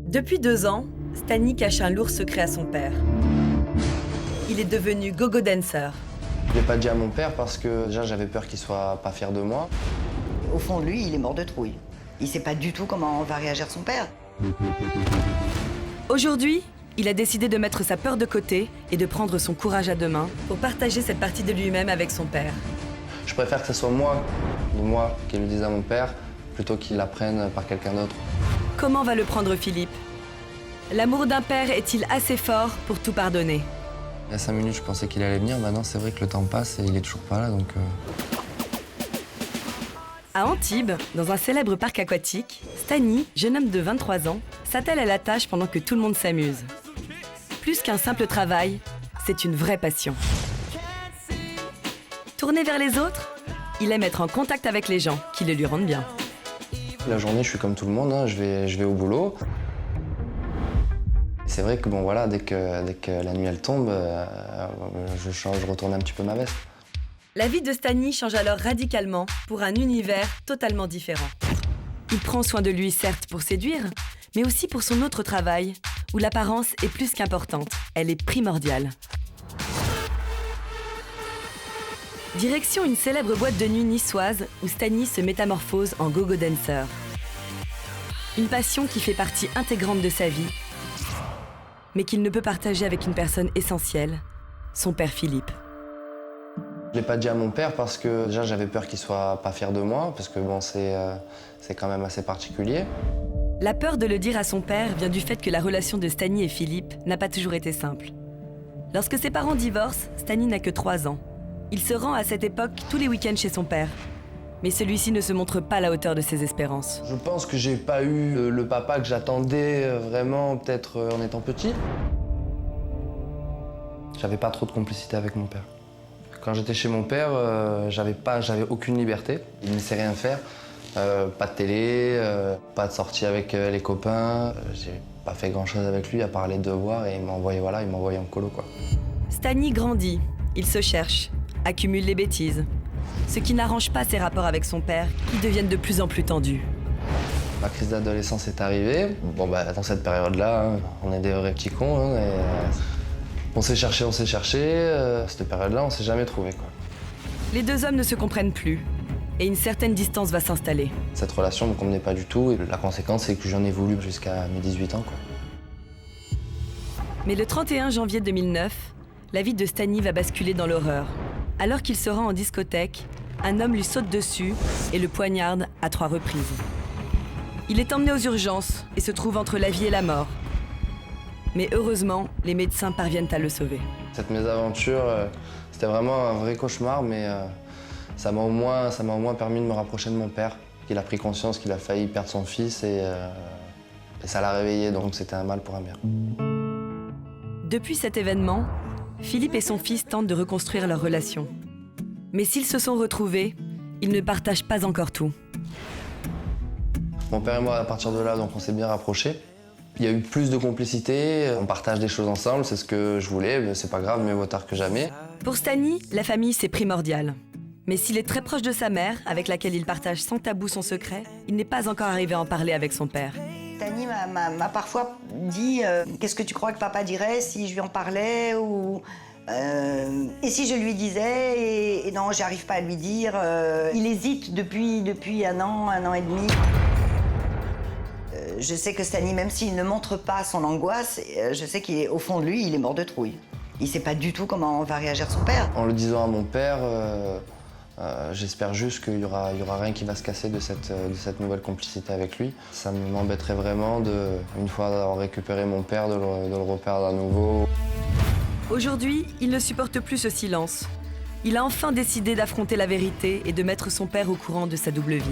Depuis 2 ans, Stani cache un lourd secret à son père. Il est devenu gogo dancer. Je l'ai pas dit à mon père parce que déjà j'avais peur qu'il soit pas fier de moi. Au fond de lui, il est mort de trouille. Il sait pas du tout comment va réagir son père. Aujourd'hui, il a décidé de mettre sa peur de côté et de prendre son courage à deux mains pour partager cette partie de lui-même avec son père. Je préfère que ce soit moi qui le dise à mon père plutôt qu'il l'apprenne par quelqu'un d'autre. Comment va le prendre Philippe? L'amour d'un père est-il assez fort pour tout pardonner? Il y a 5 minutes, je pensais qu'il allait venir. Maintenant, c'est vrai que le temps passe et il est toujours pas là, donc... À Antibes, dans un célèbre parc aquatique, Stani, jeune homme de 23 ans, s'attelle à la tâche pendant que tout le monde s'amuse. Plus qu'un simple travail, c'est une vraie passion. Tourné vers les autres, il aime être en contact avec les gens qui le lui rendent bien. La journée, je suis comme tout le monde, hein. Je vais au boulot. C'est vrai que bon, voilà, dès que la nuit elle tombe, je retourne un petit peu ma veste. La vie de Stani change alors radicalement pour un univers totalement différent. Il prend soin de lui, certes, pour séduire, mais aussi pour son autre travail, où l'apparence est plus qu'importante, elle est primordiale. Direction une célèbre boîte de nuit niçoise où Stani se métamorphose en gogo dancer. Une passion qui fait partie intégrante de sa vie, mais qu'il ne peut partager avec une personne essentielle, son père Philippe. Je l'ai pas dit à mon père parce que déjà j'avais peur qu'il soit pas fier de moi, parce que bon, c'est quand même assez particulier. La peur de le dire à son père vient du fait que la relation de Stani et Philippe n'a pas toujours été simple. Lorsque ses parents divorcent, Stani n'a que 3 ans. Il se rend à cette époque tous les week-ends chez son père. Mais celui-ci ne se montre pas à la hauteur de ses espérances. Je pense que j'ai pas eu le papa que j'attendais vraiment, peut-être en étant petit. J'avais pas trop de complicité avec mon père. Quand j'étais chez mon père, j'avais aucune liberté. Il ne laissait rien faire. Pas de télé, pas de sortie avec les copains. J'ai pas fait grand-chose avec lui à part les devoirs et il m'envoyait en colo, quoi. Stani grandit, il se cherche, accumule les bêtises. Ce qui n'arrange pas ses rapports avec son père, qui deviennent de plus en plus tendus. Ma crise d'adolescence est arrivée. Bon, dans cette période-là, hein, on est des vrais petits cons. Hein, on s'est cherché. Cette période-là, on s'est jamais trouvé, quoi. Les deux hommes ne se comprennent plus et une certaine distance va s'installer. Cette relation ne me convenait pas du tout et la conséquence, c'est que j'en ai voulu jusqu'à mes 18 ans, quoi. Mais le 31 janvier 2009, la vie de Stani va basculer dans l'horreur. Alors qu'il se rend en discothèque, un homme lui saute dessus et le poignarde à 3 reprises. Il est emmené aux urgences et se trouve entre la vie et la mort. Mais heureusement, les médecins parviennent à le sauver. Cette mésaventure, c'était vraiment un vrai cauchemar, mais ça m'a au moins permis de me rapprocher de mon père. Il a pris conscience qu'il a failli perdre son fils et ça l'a réveillé, donc c'était un mal pour un bien. Depuis cet événement, Philippe et son fils tentent de reconstruire leur relation. Mais s'ils se sont retrouvés, ils ne partagent pas encore tout. Mon père et moi, à partir de là, donc on s'est bien rapprochés. Il y a eu plus de complicité, on partage des choses ensemble, c'est ce que je voulais, mais c'est pas grave, mieux vaut tard que jamais. Pour Stani, la famille, c'est primordial. Mais s'il est très proche de sa mère, avec laquelle il partage sans tabou son secret, il n'est pas encore arrivé à en parler avec son père. Stani m'a parfois dit qu'est-ce que tu crois que papa dirait si je lui en parlais ou et si je lui disais et non, j'arrive pas à lui dire. Il hésite depuis un an et demi. Je sais que Stani, même s'il ne montre pas son angoisse, je sais qu'au fond de lui, il est mort de trouille. Il sait pas du tout comment va réagir son père. En le disant à mon père, j'espère juste qu'il y aura rien qui va se casser de cette nouvelle complicité avec lui. Ça m'embêterait vraiment, une fois d'avoir récupéré mon père, de le reperdre à nouveau. Aujourd'hui, il ne supporte plus ce silence. Il a enfin décidé d'affronter la vérité et de mettre son père au courant de sa double vie.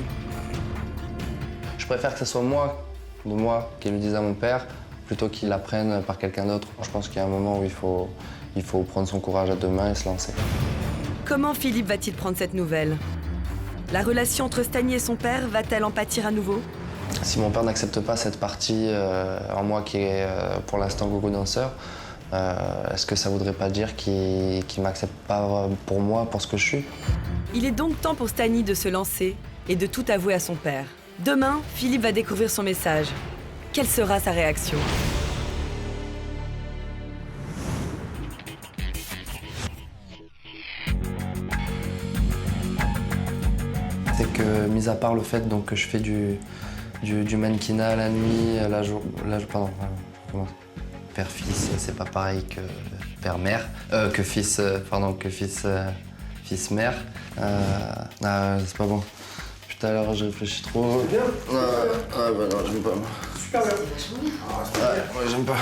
Je préfère que ce soit moi qui le dise à mon père, plutôt qu'il l'apprenne par quelqu'un d'autre. Je pense qu'il y a un moment où il faut prendre son courage à deux mains et se lancer. Comment Philippe va-t-il prendre cette nouvelle? La relation entre Stani et son père va-t-elle en pâtir à nouveau? Si mon père n'accepte pas cette partie en moi qui est pour l'instant gogo danseur, est-ce que ça voudrait pas dire qu'il m'accepte pas pour moi, pour ce que je suis? Il est donc temps pour Stani de se lancer et de tout avouer à son père. Demain, Philippe va découvrir son message. Quelle sera sa réaction? C'est que, mis à part le fait donc, que je fais du mannequinat la nuit, père-fils, c'est pas pareil que père-mère, que fils-mère. C'est pas bon. Tout à l'heure, je réfléchis trop. C'est bien. Non, j'aime pas. Super bien. Ouais, j'aime pas.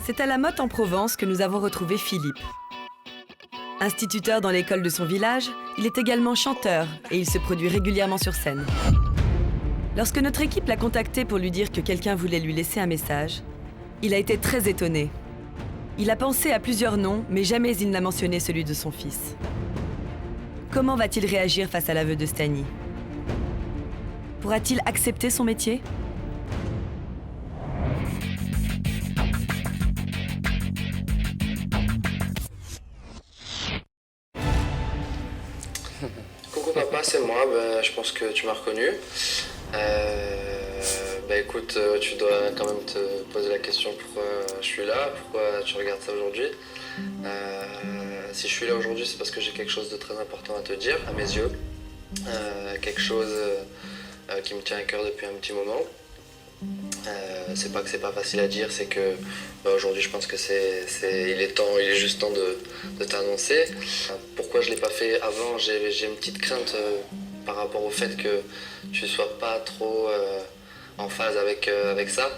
C'est à La Motte en Provence que nous avons retrouvé Philippe. Instituteur dans l'école de son village, il est également chanteur et il se produit régulièrement sur scène. Lorsque notre équipe l'a contacté pour lui dire que quelqu'un voulait lui laisser un message, il a été très étonné. Il a pensé à plusieurs noms, mais jamais il n'a mentionné celui de son fils. Comment va-t-il réagir face à l'aveu de Stani? Pourra-t-il accepter son métier? Coucou papa, c'est moi, je pense que tu m'as reconnu. Écoute, tu dois quand même te poser la question pourquoi je suis là, pourquoi tu regardes ça aujourd'hui. Si je suis là aujourd'hui, c'est parce que j'ai quelque chose de très important à te dire, à mes yeux. Quelque chose qui me tient à cœur depuis un petit moment. C'est pas que c'est pas facile à dire, c'est que aujourd'hui je pense que il est juste temps de t'annoncer. Pourquoi je l'ai pas fait avant? J'ai une petite crainte par rapport au fait que tu sois pas trop en phase avec ça.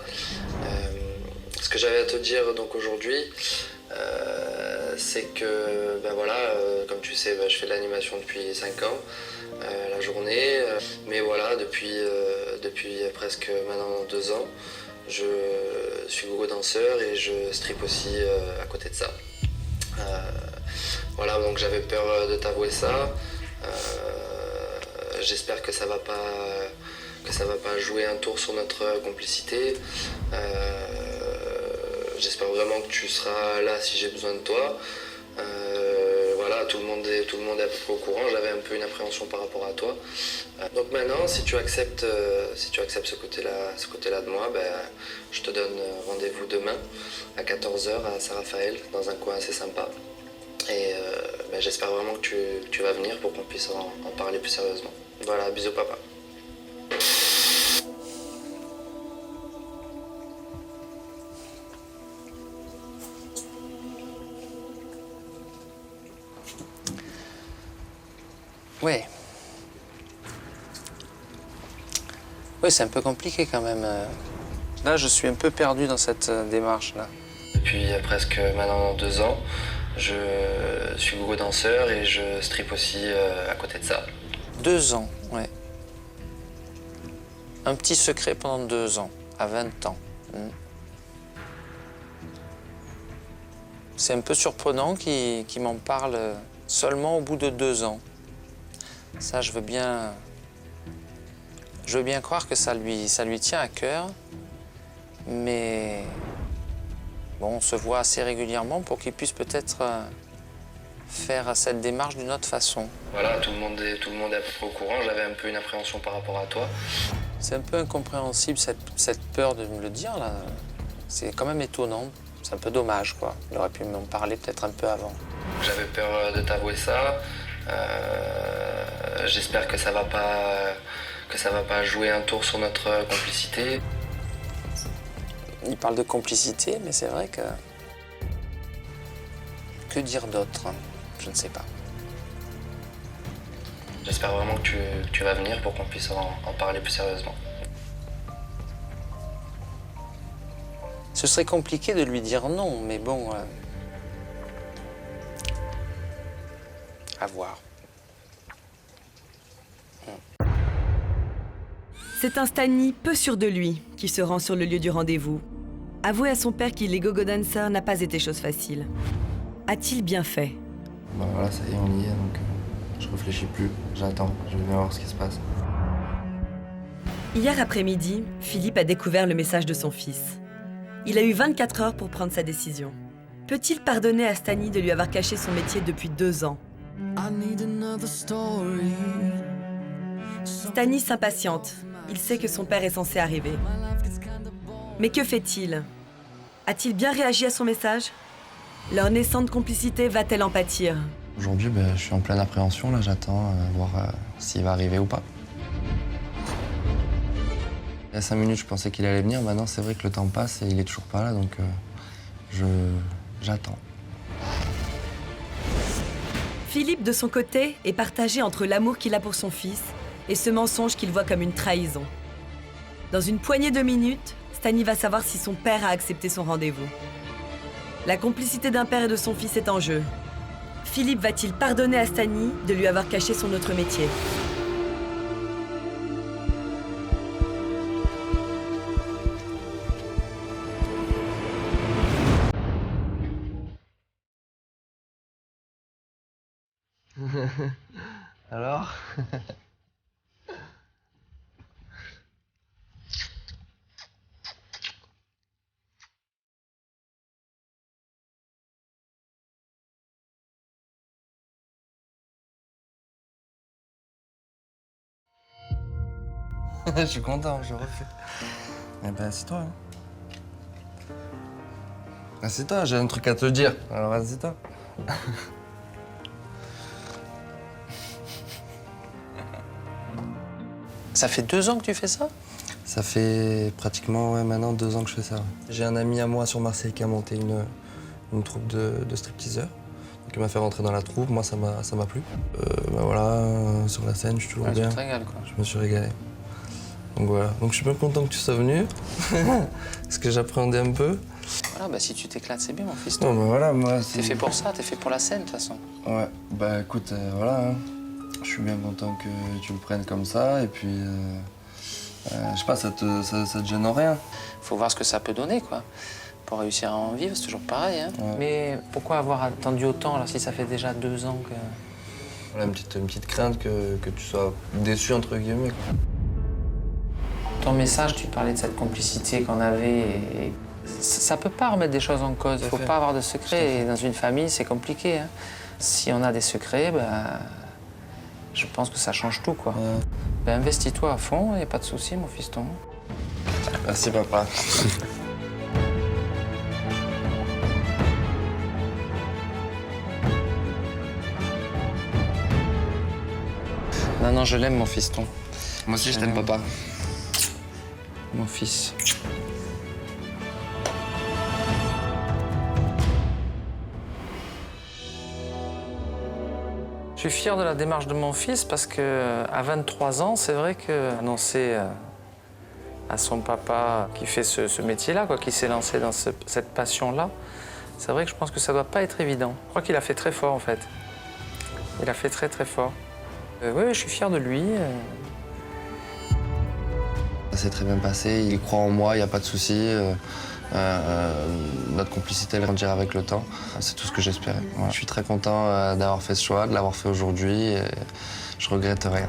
Ce que j'avais à te dire donc aujourd'hui, c'est que comme tu sais, je fais de l'animation depuis 5 ans. La journée, mais voilà, depuis presque maintenant 2 ans, je suis gogo danseur et je strip aussi à côté de ça. Voilà, donc j'avais peur de t'avouer ça. J'espère que ça va pas jouer un tour sur notre complicité. J'espère vraiment que tu seras là si j'ai besoin de toi. Voilà, tout le monde est à peu près au courant. J'avais un peu une appréhension par rapport à toi. Donc maintenant, si tu acceptes ce côté-là de moi, je te donne rendez-vous demain à 14h à Saint-Raphaël, dans un coin assez sympa. Et j'espère vraiment que tu vas venir pour qu'on puisse en parler plus sérieusement. Voilà, bisous papa. Oui. Oui, c'est un peu compliqué quand même. Là, je suis un peu perdu dans cette démarche-là. Depuis presque maintenant 2 ans, je suis gogo danseur et je strip aussi à côté de ça. 2 ans, ouais. Un petit secret pendant 2 ans, à 20 ans. C'est un peu surprenant qu'il m'en parle seulement au bout de 2 ans. Ça, je veux bien croire que ça lui tient à cœur, mais bon, on se voit assez régulièrement pour qu'il puisse peut-être faire cette démarche d'une autre façon. Voilà, tout le monde est à peu près au courant. J'avais un peu une appréhension par rapport à toi. C'est un peu incompréhensible cette peur de me le dire là. C'est quand même étonnant. C'est un peu dommage quoi. Il aurait pu m'en parler peut-être un peu avant. J'avais peur de t'avouer ça. J'espère que ça va pas jouer un tour sur notre complicité. Il parle de complicité, mais c'est vrai que... Que dire d'autre? Je ne sais pas. J'espère vraiment que tu vas venir pour qu'on puisse en parler plus sérieusement. Ce serait compliqué de lui dire non, mais bon... à voir. C'est un Stani peu sûr de lui qui se rend sur le lieu du rendez-vous. Avouer à son père qu'il est gogo dancer n'a pas été chose facile. A-t-il bien fait? Voilà, ça y est, on y est, donc je réfléchis plus, j'attends, je vais bien voir ce qui se passe. Hier après-midi, Philippe a découvert le message de son fils. Il a eu 24 heures pour prendre sa décision. Peut-il pardonner à Stani de lui avoir caché son métier depuis 2 ans? Stani s'impatiente. Il sait que son père est censé arriver. Mais que fait-il? A-t-il bien réagi à son message? Leur naissante complicité va-t-elle en pâtir? Aujourd'hui, je suis en pleine appréhension, là, j'attends voir s'il va arriver ou pas. Il y a 5 minutes, je pensais qu'il allait venir. Maintenant, c'est vrai que le temps passe et il est toujours pas là, donc j'attends. Philippe, de son côté, est partagé entre l'amour qu'il a pour son fils et ce mensonge qu'il voit comme une trahison. Dans une poignée de minutes, Stani va savoir si son père a accepté son rendez-vous. La complicité d'un père et de son fils est en jeu. Philippe va-t-il pardonner à Stani de lui avoir caché son autre métier? Alors? Je suis content, je refais. Eh ben, assieds-toi. Hein. Assieds-toi, j'ai un truc à te dire. Alors, assieds-toi. Ça fait 2 ans que tu fais ça? Ça fait pratiquement maintenant 2 ans que je fais ça. J'ai un ami à moi sur Marseille qui a monté une troupe de stripteaseurs. Donc il m'a fait rentrer dans la troupe, moi ça m'a plu. Voilà, sur la scène, je suis toujours bien. Tu te régales, quoi. Je me suis régalé. Donc voilà, donc je suis bien content que tu sois venu, parce que j'appréhendais un peu. Voilà, si tu t'éclates, c'est bien, mon fils. Non, voilà, moi T'es fait pour ça, t'es fait pour la scène, de toute façon. Ouais, écoute, voilà, hein. Je suis bien content que tu le prennes comme ça, et puis, je sais pas, ça te gêne en rien. Faut voir ce que ça peut donner, quoi. Pour réussir à en vivre, c'est toujours pareil, hein. Ouais. Mais pourquoi avoir attendu autant, alors, si ça fait déjà 2 ans que... Voilà, une petite crainte que tu sois déçu, entre guillemets, quoi. Ton message, tu parlais de cette complicité qu'on avait, et ça peut pas remettre des choses en cause. Il faut pas avoir de secrets, et dans une famille, c'est compliqué, hein. Si on a des secrets, je pense que ça change tout, quoi. Ouais. Investis-toi à fond, y a pas de souci, mon fiston. Merci, papa. Non, je l'aime, mon fiston. Moi aussi, je t'aime, papa. Mon fils. Je suis fier de la démarche de mon fils parce qu'à 23 ans, c'est vrai qu'annoncer à son papa qui fait ce métier-là, qui s'est lancé dans cette passion-là, c'est vrai que je pense que ça ne doit pas être évident. Je crois qu'il a fait très fort, en fait. Il a fait très, très fort. Oui, je suis fier de lui. Ça s'est très bien passé, il croit en moi, il n'y a pas de souci. Notre complicité, elle grandira avec le temps. C'est tout ce que j'espérais. Voilà. Je suis très content d'avoir fait ce choix, de l'avoir fait aujourd'hui. Je regrette rien.